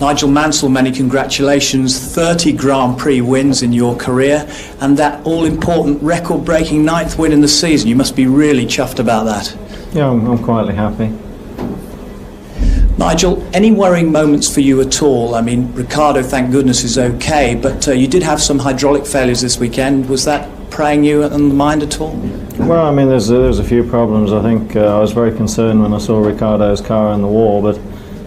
Nigel Mansell, many congratulations. 30 Grand Prix wins in your career and that all-important record-breaking 9th win in the season. You must be really chuffed about that. Yeah, I'm quietly happy. Nigel, any worrying moments for you at all? I mean, Ricciardo, thank goodness, is okay, but you did have some hydraulic failures this weekend. Was that preying you on the mind at all? Well, I mean, there's a few problems. I think I was very concerned when I saw Ricciardo's car in the wall, but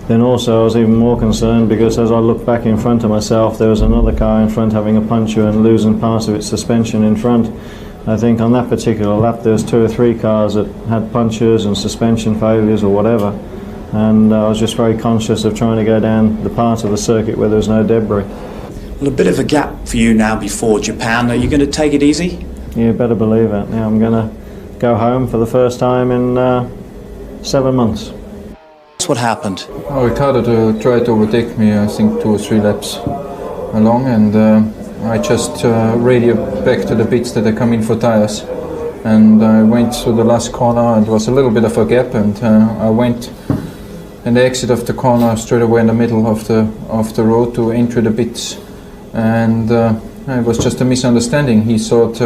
then also I was even more concerned because as I looked back in front of myself, there was another car in front having a puncture and losing part of its suspension in front. I think on that particular lap there was 2 or 3 cars that had punctures and suspension failures or whatever, and I was just very conscious of trying to go down the part of the circuit where there was no debris. Well, a bit of a gap for you now before Japan. Are you going to take it easy? You better believe it. Yeah, I'm going to go home for the first time in 7 months. That's what happened. Oh, Ricciardo tried to overtake me, I think 2 or 3 laps along, and I just radioed back to the pits that I come in for tires. And I went through the last corner, and it was a little bit of a gap, and I went in the exit of the corner straight away in the middle of the road to enter the pits. And it was just a misunderstanding. He thought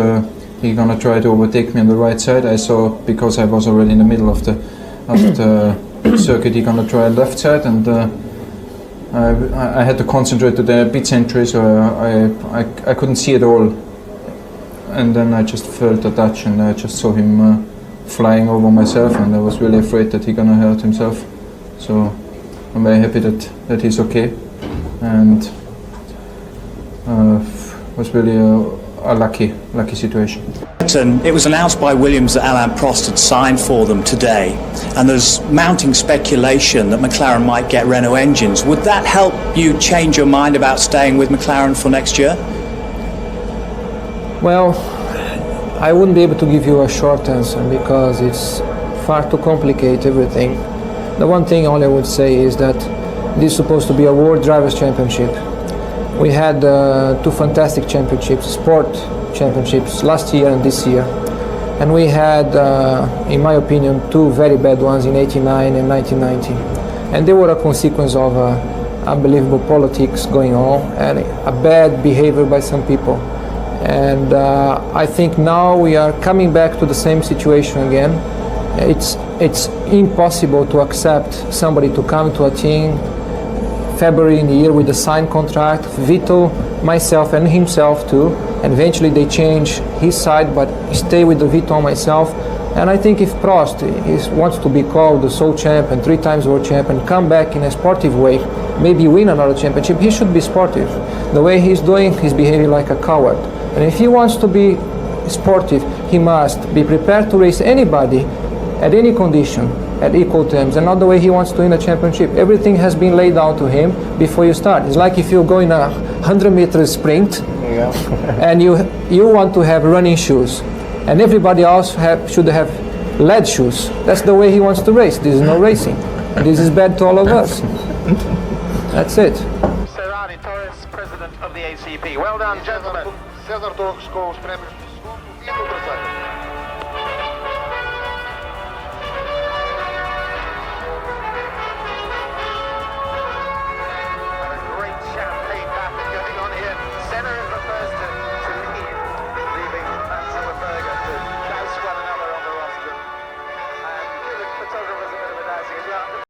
he's gonna try to overtake me on the right side. I saw, because I was already in the middle of the circuit, he's gonna try left side, and I had to concentrate to the pit entry, so I couldn't see it all. And then I just felt a touch, and I just saw him flying over myself, and I was really afraid that he's gonna hurt himself. So I'm very happy that he's okay, and was really a lucky situation. It was announced by Williams that Alain Prost had signed for them today, and there's mounting speculation that McLaren might get Renault engines. Would that help you change your mind about staying with McLaren for next year? Well, I wouldn't be able to give you a short answer because it's far too complicated everything. The one thing only I would say is that this is supposed to be a World Drivers' Championship. We had 2 fantastic championships, sport championships, last year and this year. And we had, in my opinion, 2 very bad ones in '89 and 1990. And they were a consequence of unbelievable politics going on and a bad behavior by some people. And I think now we are coming back to the same situation again. It's impossible to accept somebody to come to a team February in the year with a signed contract, Vito, myself and himself too, and eventually they change his side but stay with the Vito and myself. And I think if Prost wants to be called the sole champion, 3 times world champion, come back in a sportive way, maybe win another championship, he should be sportive. The way he's doing, he's behaving like a coward. And if he wants to be sportive, he must be prepared to race anybody at any condition, at equal terms, and not the way he wants to win a championship. Everything has been laid out to him before you start. It's like if you're going a 100-meter sprint, yeah. And you want to have running shoes, and everybody else should have lead shoes. That's the way he wants to race. This is no racing. And this is bad to all of us. That's it. Serrani Torres, president of the ACP. Well done, gentlemen. César Torres com os prémios de segundo e do terceiro.